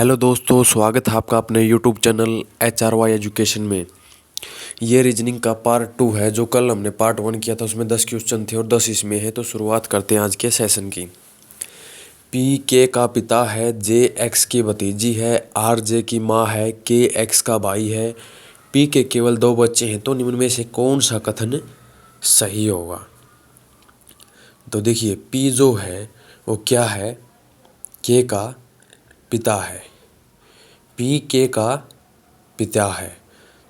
Hello दोस्तों, स्वागत है आपका अपने यूट्यूब चैनल HRY एजुकेशन में। ये रीजनिंग का पार्ट 2 है। जो कल हमने पार्ट 1 किया था उसमें 10 क्वेश्चन थे और 10 इसमें है। तो शुरुआत करते हैं आज के सेशन की। पी के का पिता है, जे एक्स की भतीजी है, आर जे की माँ है, के एक्स का भाई है, पी के केवल 2 बच्चे हैं। तो निम्न में से कौन सा कथन सही होगा? तो देखिए, पी जो है वो क्या है? के का पिता है। पी के का पिता है।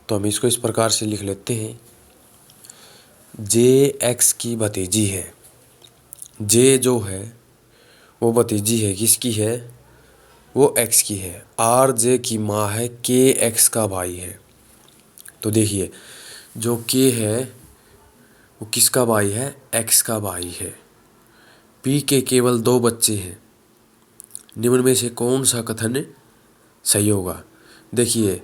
तो हम इसको इस प्रकार से लिख लेते हैं, जे एक्स की भतीजी है। जे जो है वो भतीजी है, किसकी है? वो एक्स की है। आर जे की माँ है, के एक्स का भाई है। तो देखिए, जो के है वो किसका भाई है? एक्स का भाई है। पी के केवल 2 बच्चे हैं। निम्न में से कौन सा कथन सही होगा? देखिए,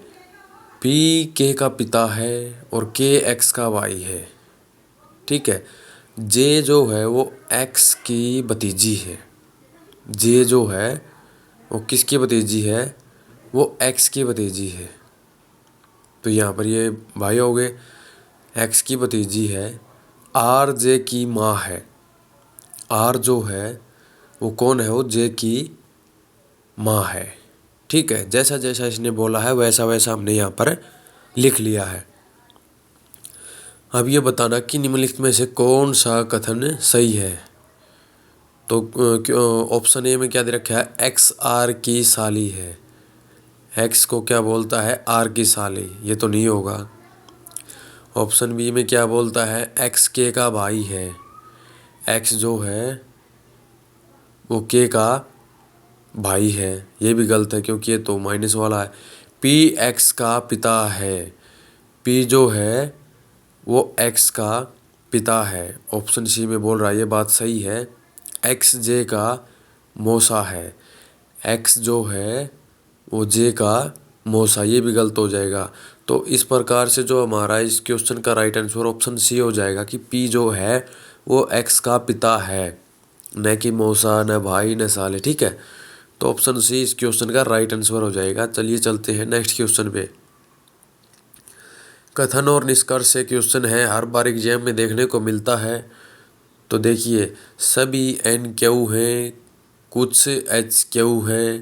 पी के का पिता है और के एक्स का भाई है। ठीक है। जे जो है वो एक्स की भतीजी है। जे जो है वो किसकी भतीजी है? वो एक्स की भतीजी है। तो यहाँ पर ये भाई हो गए, एक्स की भतीजी है। आर जे की माँ है। आर जो है वो कौन है? वो जे की माँ है। ठीक है। जैसा जैसा इसने बोला है वैसा वैसा हमने यहाँ पर लिख लिया है। अब ये बताना कि निम्नलिखित में से कौन सा कथन सही है। तो ऑप्शन ए में क्या दे रखा है? एक्स आर की साली है। एक्स को क्या बोलता है? आर की साली। ये तो नहीं होगा। ऑप्शन बी में क्या बोलता है? एक्स के का भाई है। एक्स जो है वो के का भाई है। ये भी गलत है क्योंकि ये तो माइनस वाला है। पी एक्स का पिता है। पी जो है वो एक्स का पिता है। ऑप्शन सी में बोल रहा है, ये बात सही है। एक्स जे का मौसा है। एक्स जो है वो जे का मौसा। ये भी गलत हो जाएगा। तो इस प्रकार से जो हमारा इस क्वेश्चन का राइट आंसर ऑप्शन सी हो जाएगा कि पी जो है वो एक्स का पिता है, न कि मौसा, न भाई, न साले। ठीक है। तो ऑप्शन सी इस क्वेश्चन का राइट आंसर हो जाएगा। चलिए चलते हैं नेक्स्ट क्वेश्चन पे। कथन और निष्कर्ष से क्वेश्चन है, हर बार एग्जाम में देखने को मिलता है। तो देखिए, सभी एन क्यू हैं, कुछ एच क्यू है।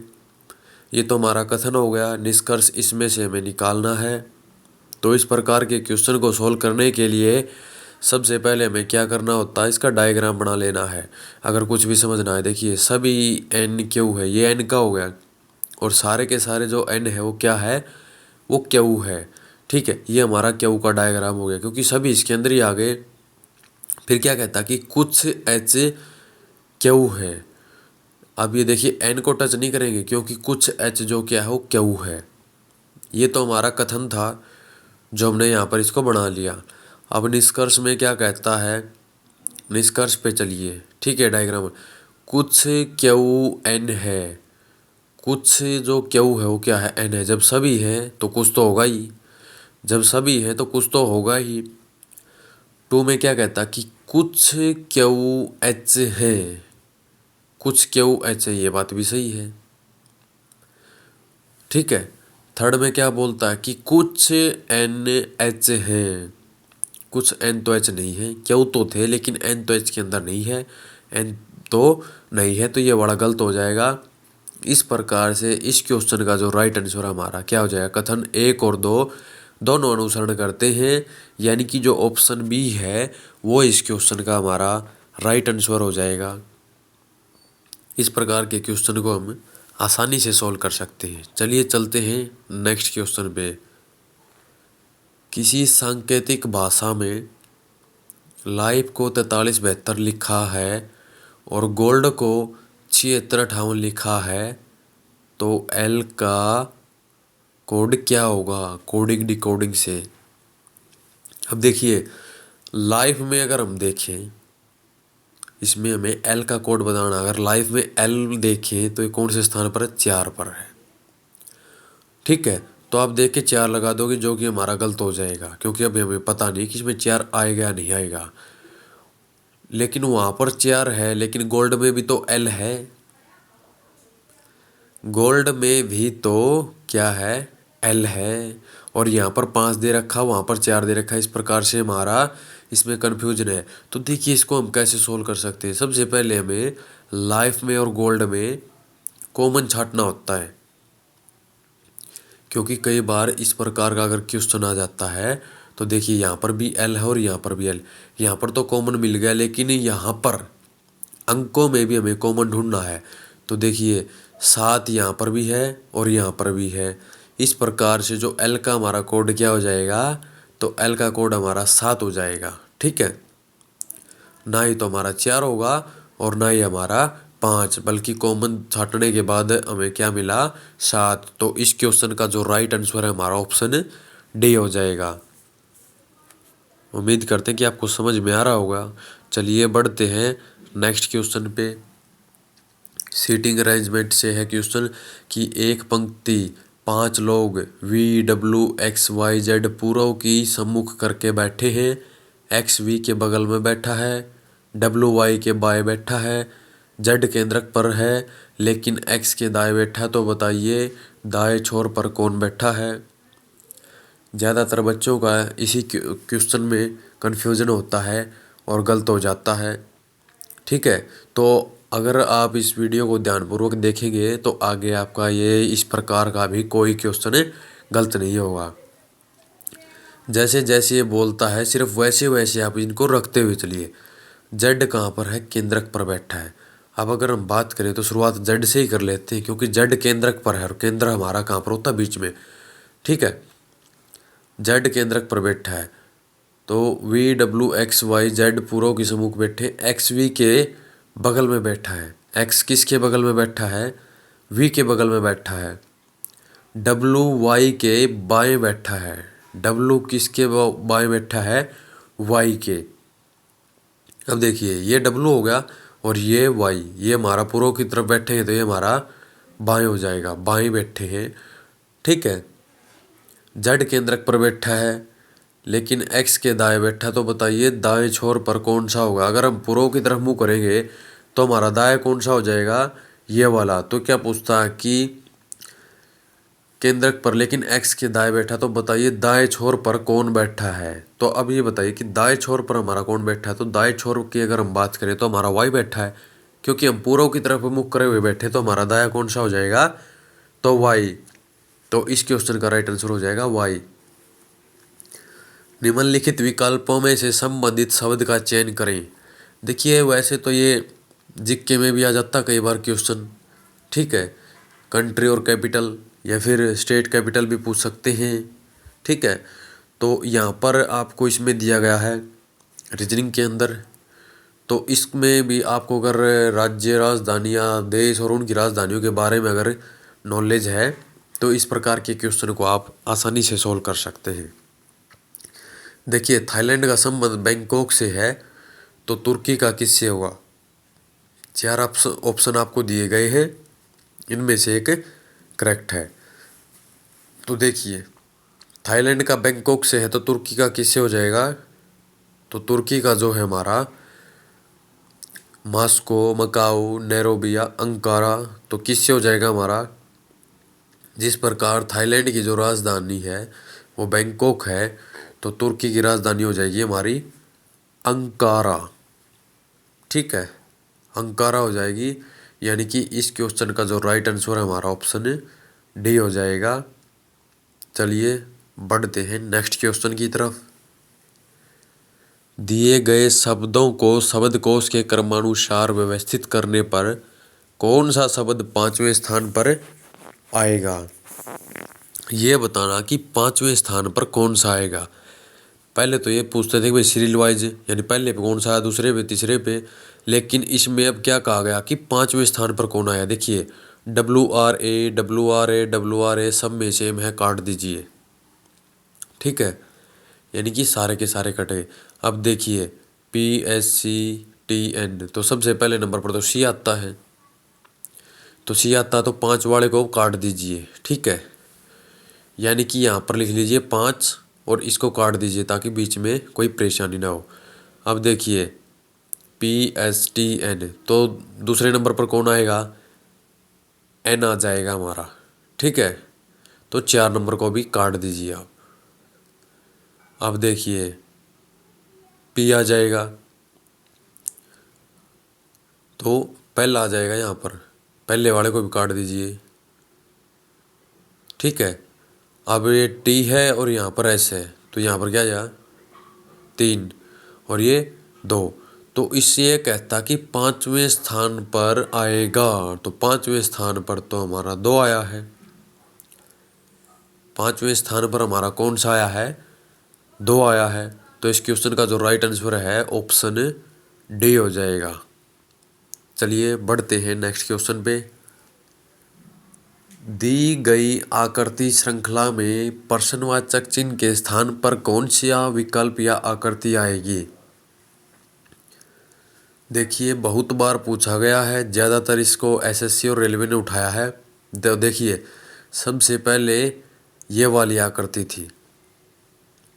ये तो हमारा कथन हो गया। निष्कर्ष इसमें से हमें निकालना है। तो इस प्रकार के क्वेश्चन को सॉल्व करने के लिए सबसे पहले हमें क्या करना होता है? इसका डायग्राम बना लेना है। अगर कुछ भी समझना है, देखिए सभी एन क्यू है, ये एन का हो गया। और सारे के सारे जो एन है वो क्या है? वो क्यू है। ठीक है। ये हमारा क्यू का डायग्राम हो गया क्योंकि सभी इसके अंदर ही आ गए। फिर क्या कहता है कि कुछ एच क्यू है। अब ये देखिए, एन को टच नहीं करेंगे क्योंकि कुछ एच जो क्या है वो क्यू है। ये तो हमारा कथन था जो हमने यहाँ पर इसको बना लिया। अब निष्कर्ष में क्या कहता है? निष्कर्ष पे चलिए। ठीक है। डायग्राम, कुछ क्यू एन है। कुछ जो क्यू है वो क्या है? एन है। जब सभी हैं तो कुछ तो होगा ही। जब सभी हैं तो कुछ तो होगा ही। टू में क्या कहता कि कुछ क्यू एच है। कुछ क्यू एच है, ये बात भी सही है। ठीक है। थर्ड में क्या बोलता है कि कुछ एन एच है। कुछ एन तो एच नहीं है। क्यू तो थे लेकिन एन तो एच के अंदर नहीं है। एन तो नहीं है, तो ये बड़ा गलत हो जाएगा। इस प्रकार से इस क्वेश्चन का जो राइट आंसर हमारा क्या हो जाएगा? कथन 1 और 2 दोनों अनुसरण करते हैं, यानी कि जो ऑप्शन बी है वो इस क्वेश्चन का हमारा राइट आंसर हो जाएगा। इस प्रकार के क्वेश्चन को हम आसानी से सॉल्व कर सकते हैं। चलिए चलते हैं नेक्स्ट क्वेश्चन पे। किसी सांकेतिक भाषा में लाइफ को 4372 लिखा है और गोल्ड को 7658 लिखा है, तो एल का कोड क्या होगा कोडिंग डिकोडिंग से? अब देखिए, लाइफ में अगर हम देखें, इसमें हमें एल का कोड बताना। अगर लाइफ में एल देखें तो ये कौन से स्थान पर है? 4 पर है। ठीक है। तो आप देख के 4 लगा दोगे, जो कि हमारा गलत हो जाएगा क्योंकि अभी हमें पता नहीं कि इसमें 4 आएगा या नहीं आएगा। लेकिन वहाँ पर 4 है, लेकिन गोल्ड में भी तो एल है। गोल्ड में भी तो क्या है, एल है, और यहाँ पर 5 दे रखा, वहाँ पर 4 दे रखा। इस प्रकार से हमारा इसमें कन्फ्यूजन है। तो देखिए इसको हम कैसे सोल्व कर सकते हैं। सबसे पहले हमें लाइफ में और गोल्ड में कॉमन छांटना होता है, क्योंकि कई बार इस प्रकार का अगर क्वेश्चन आ जाता है तो देखिए यहाँ पर भी एल है और यहाँ पर भी एल। यहाँ पर तो कॉमन मिल गया, लेकिन यहाँ पर अंकों में भी हमें कॉमन ढूंढना है। तो देखिए 7 यहाँ पर भी है और यहाँ पर भी है। इस प्रकार से जो एल का हमारा कोड क्या हो जाएगा, तो एल का कोड हमारा 7 हो जाएगा। ठीक है, ना ही तो हमारा 4 होगा और ना ही हमारा 5, बल्कि कॉमन छांटने के बाद हमें क्या मिला, 7। तो इस क्वेश्चन का जो राइट आंसर है हमारा ऑप्शन डी हो जाएगा। उम्मीद करते हैं कि आपको समझ में आ रहा होगा। चलिए बढ़ते हैं नेक्स्ट क्वेश्चन पे। सीटिंग अरेंजमेंट से है क्वेश्चन कि एक पंक्ति 5 लोग V W X Y Z पूर्व की सम्मुख करके बैठे हैं। एक्स वी के बगल में बैठा है, डब्ल्यू वाई के बाएं बैठा है, जेड केंद्रक पर है लेकिन एक्स के दाएं बैठा है। तो बताइए दाएं छोर पर कौन बैठा है। ज़्यादातर बच्चों का इसी क्वेश्चन में कन्फ्यूजन होता है और गलत हो जाता है। ठीक है, तो अगर आप इस वीडियो को ध्यानपूर्वक देखेंगे तो आगे आपका ये इस प्रकार का भी कोई क्वेश्चन गलत नहीं होगा। जैसे जैसे ये बोलता है सिर्फ वैसे वैसे आप इनको रखते हुए चलिए। जेड कहाँ पर है, केंद्रक पर बैठा है। अब अगर हम बात करें तो शुरुआत जेड से ही कर लेते हैं, क्योंकि जेड केंद्रक पर है और केंद्र हमारा कहाँ पर होता है, बीच में। ठीक है, जेड केंद्रक पर बैठा है तो V W X Y Z पूर्व की सम्मुख बैठे। एक्स वी के बगल में बैठा है। एक्स किसके बगल में बैठा है, वी के बगल में बैठा है। डब्ल्यू वाई के बाएं बैठा है। डब्ल्यू किसके बाएं बैठा है, वाई के। अब देखिए ये डब्ल्यू हो गया और ये वाई, ये हमारा पूर्व की तरफ बैठे हैं तो ये हमारा बाएं हो जाएगा, बाएं बैठे हैं। ठीक है, जेड केंद्रक पर बैठा है लेकिन एक्स के दाएं बैठा। तो बताइए दाएं छोर पर कौन सा होगा। अगर हम पूर्व की तरफ मुंह करेंगे तो हमारा दाएं कौन सा हो जाएगा, ये वाला। तो क्या पूछता है कि केंद्रक पर लेकिन एक्स के दाएं बैठा। तो बताइए दाएं छोर पर कौन बैठा है। तो अब ये बताइए कि दाएं छोर पर हमारा कौन बैठा है। तो दाएं छोर की अगर हम बात करें तो हमारा वाई बैठा है, क्योंकि हम पूर्व की तरफ मुख करे हुए बैठे। तो हमारा दाया कौन सा हो जाएगा, तो वाई। तो इस क्वेश्चन का राइट आंसर हो जाएगा वाई। निम्नलिखित विकल्पों में से संबंधित शब्द का चयन करें। देखिए वैसे तो ये जीके में भी आ जाता कई बार क्वेश्चन। ठीक है, कंट्री और कैपिटल या फिर स्टेट कैपिटल भी पूछ सकते हैं। ठीक है, तो यहाँ पर आपको इसमें दिया गया है रीजनिंग के अंदर। तो इसमें भी आपको अगर राज्य, राजधानियाँ, देश और उनकी राजधानियों के बारे में अगर नॉलेज है तो इस प्रकार के क्वेश्चन को आप आसानी से सॉल्व कर सकते हैं। देखिए थाईलैंड का संबंध बैंकॉक से है तो तुर्की का किससे होगा। 4 ऑप्शन आपको दिए गए हैं, इनमें से एक करेक्ट है। तो देखिए थाईलैंड का बैंकॉक से है तो तुर्की का किससे हो जाएगा, तो तुर्की का जो है हमारा मॉस्को, मकाऊ, नैरोबी या अंकारा। तो किससे हो जाएगा हमारा, जिस प्रकार थाईलैंड की जो राजधानी है वो बैंकॉक है तो तुर्की की राजधानी हो जाएगी हमारी अंकारा। ठीक है, अंकारा हो जाएगी। यानी कि इस क्वेश्चन का जो राइट आंसर है हमारा ऑप्शन डी हो जाएगा। चलिए बढ़ते हैं नेक्स्ट क्वेश्चन की तरफ। दिए गए शब्दों को शब्दकोश के क्रमानुसार व्यवस्थित करने पर कौन सा शब्द 5वें स्थान पर आएगा। ये बताना कि 5वें स्थान पर कौन सा आएगा। पहले तो ये पूछते थे कि भाई सीरियल वाइज, यानी पहले पे कौन सा आया, दूसरे पे, तीसरे पे। लेकिन इसमें अब क्या कहा गया कि 5वें स्थान पर कौन आया। देखिए WRA, WRA, WRA सब में सेम है, काट दीजिए। ठीक है, यानी कि सारे के सारे कटे। अब देखिए PSCTN, तो सबसे पहले नंबर पर तो सी आता है। तो सी आता है तो 5 वाले को काट दीजिए। ठीक है, यानी कि यहाँ पर लिख लीजिए 5 और इसको काट दीजिए ताकि बीच में कोई परेशानी ना हो। अब देखिए PSTN, तो दूसरे नंबर पर कौन आएगा, एन आ जाएगा हमारा। ठीक है, तो 4 नंबर को भी काट दीजिए आप। अब देखिए पी आ जाएगा, तो पहला आ जाएगा यहाँ पर, पहले वाले को भी काट दीजिए। ठीक है, अब ये टी है और यहाँ पर एस है, तो यहाँ पर क्या आया 3 और ये 2। तो इससे ये कहता कि 5वें स्थान पर आएगा, तो 5वें स्थान पर तो हमारा 2 आया है। 5वें स्थान पर हमारा कौन सा आया है, 2 आया है। तो इस क्वेश्चन का जो राइट आंसर है ऑप्शन डी हो जाएगा। चलिए बढ़ते हैं नेक्स्ट क्वेश्चन पे। दी गई आकृति श्रृंखला में प्रश्नवाचक चिन्ह के स्थान पर कौन सा विकल्प या आकृति आएगी। देखिए बहुत बार पूछा गया है, ज़्यादातर इसको एसएससी और रेलवे ने उठाया है। तो देखिए सबसे पहले ये वाली आकृति थी,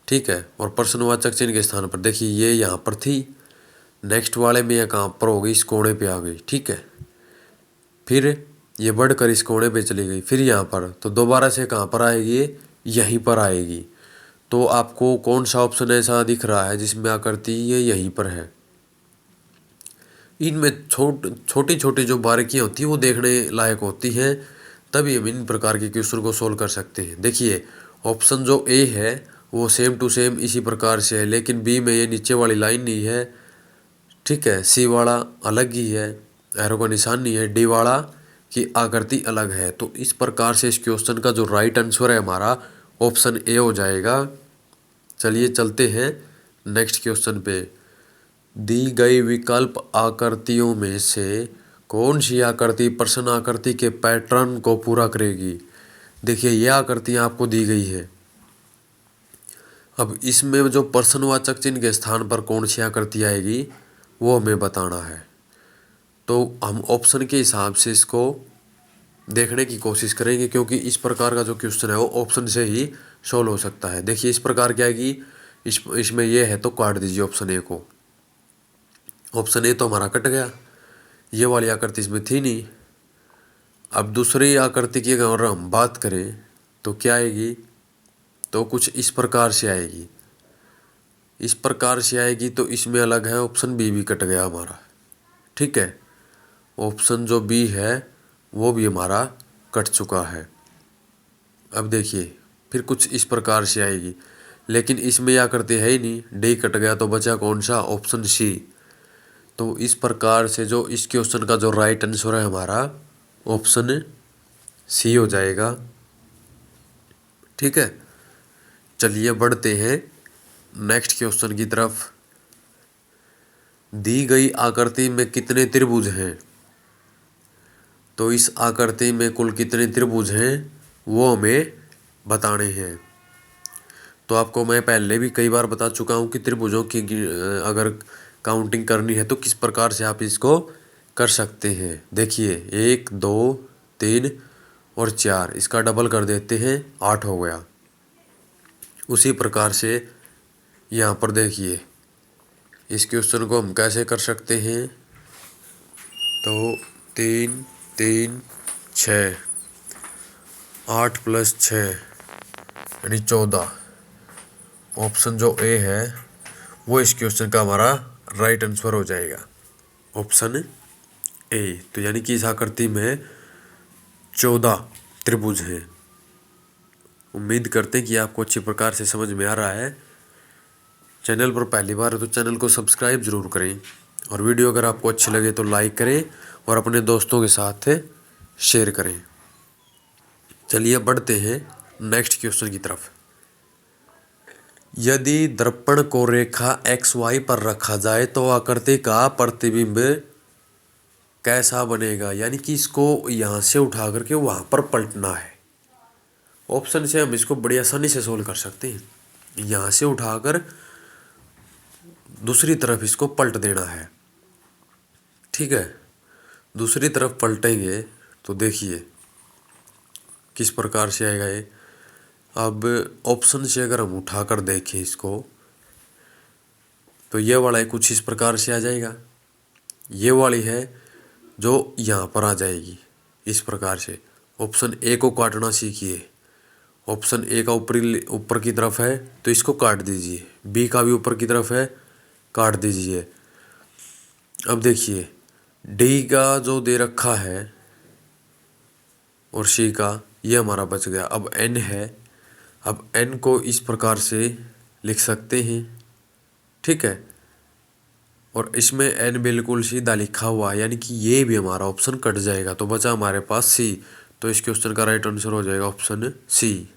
ठीक है, और प्रश्नवाचक चिन्ह के स्थान पर देखिए ये यहाँ पर थी। नेक्स्ट वाले में ये कहाँ पर हो गई, इस कोने पे आ गई। ठीक है, फिर ये बढ़कर इस कोने पे चली गई, फिर यहाँ पर, तो दोबारा से कहाँ पर आएगी, यहीं पर आएगी। तो आपको कौन सा ऑप्शन ऐसा दिख रहा है जिसमें आकृति ये यहीं पर है। इनमें छोटी छोटी जो बारीकियाँ होती हैं वो देखने लायक होती हैं, तभी हम इन प्रकार के क्वेश्चन को सोल्व कर सकते हैं। देखिए ऑप्शन जो ए है वो सेम टू सेम इसी प्रकार से है, लेकिन बी में ये नीचे वाली लाइन नहीं है। ठीक है, सी वाला अलग ही है, एरो का निशान नहीं है, डी वाला की आकृति अलग है। तो इस प्रकार से इस क्वेश्चन का जो राइट आंसर है हमारा ऑप्शन ए हो जाएगा। चलिए चलते हैं नेक्स्ट क्वेश्चन पे। दी गई विकल्प आकृतियों में से कौन सी आकृति प्रश्न आकृति के पैटर्न को पूरा करेगी। देखिए यह आकृतियाँ आपको दी गई है। अब इसमें जो प्रश्नवाचक चिन्ह के स्थान पर कौन सी आकृति आएगी वो हमें बताना है। तो हम ऑप्शन के हिसाब से इसको देखने की कोशिश करेंगे, क्योंकि इस प्रकार का जो क्वेश्चन है वो ऑप्शन से ही सॉल्व हो सकता है। देखिए इस प्रकार क्या आएगी, इसमें ये है तो काट दीजिए ऑप्शन ए को। ऑप्शन ए तो हमारा कट गया, ये वाली आकृति इसमें थी नहीं। अब दूसरी आकृति की अगर हम बात करें तो क्या आएगी, तो कुछ इस प्रकार से आएगी, इस प्रकार से आएगी। तो इसमें अलग है, ऑप्शन बी भी कट गया हमारा। ठीक है, ऑप्शन जो बी है वो भी हमारा कट चुका है। अब देखिए फिर कुछ इस प्रकार से आएगी, लेकिन इसमें यह आकृति है ही नहीं, डी कट गया, तो बचा कौन सा, ऑप्शन सी। तो इस प्रकार से जो इस क्वेश्चन का जो राइट आंसर है हमारा ऑप्शन सी हो जाएगा। ठीक है, चलिए बढ़ते हैं नेक्स्ट क्वेश्चन की तरफ। दी गई आकृति में कितने त्रिभुज हैं। तो इस आकृति में कुल कितने त्रिभुज हैं वो हमें बताने हैं। तो आपको मैं पहले भी कई बार बता चुका हूँ कि त्रिभुजों की अगर काउंटिंग करनी है तो किस प्रकार से आप इसको कर सकते हैं। देखिए 1 2 3 और 4, इसका डबल कर देते हैं, 8 हो गया। उसी प्रकार से यहाँ पर देखिए इस क्वेश्चन को हम कैसे कर सकते हैं। तो 3 3 6, 8 + 6 यानी 14। ऑप्शन जो ए है वो इस क्वेश्चन का हमारा राइट आंसर हो जाएगा, ऑप्शन ए। तो यानी कि इस आकृति में 14 त्रिभुज हैं। उम्मीद करते हैं कि आपको अच्छी प्रकार से समझ में आ रहा है। चैनल पर पहली बार है तो चैनल को सब्सक्राइब जरूर करें, और वीडियो अगर आपको अच्छी लगे तो लाइक करें और अपने दोस्तों के साथ शेयर करें। चलिए बढ़ते हैं नेक्स्ट क्वेश्चन की तरफ। यदि दर्पण को रेखा XY पर रखा जाए तो आकृति का प्रतिबिंब कैसा बनेगा। यानी कि इसको यहाँ से उठा करके वहाँ पर पलटना है। ऑप्शन से हम इसको बड़ी आसानी से सोल्व कर सकते हैं। यहाँ से उठाकर दूसरी तरफ इसको पलट देना है। ठीक है, दूसरी तरफ पलटेंगे तो देखिए किस प्रकार से आएगा ये। अब ऑप्शन से अगर हम उठाकर देखें इसको तो ये वाला कुछ इस प्रकार से आ जाएगा। ये वाली है जो यहाँ पर आ जाएगी, इस प्रकार से। ऑप्शन ए को काटना सीखिए। ऑप्शन ए का ऊपर की तरफ है तो इसको काट दीजिए, बी का भी ऊपर की तरफ है, काट दीजिए। अब देखिए डी का जो दे रखा है और सी का, ये हमारा बच गया। अब एन है, अब एन को इस प्रकार से लिख सकते हैं, ठीक है। और इसमें एन बिल्कुल सीधा लिखा हुआ है, यानी कि ये भी हमारा ऑप्शन कट जाएगा। तो बचा हमारे पास सी। तो इस क्वेश्चन का राइट आंसर हो जाएगा ऑप्शन सी।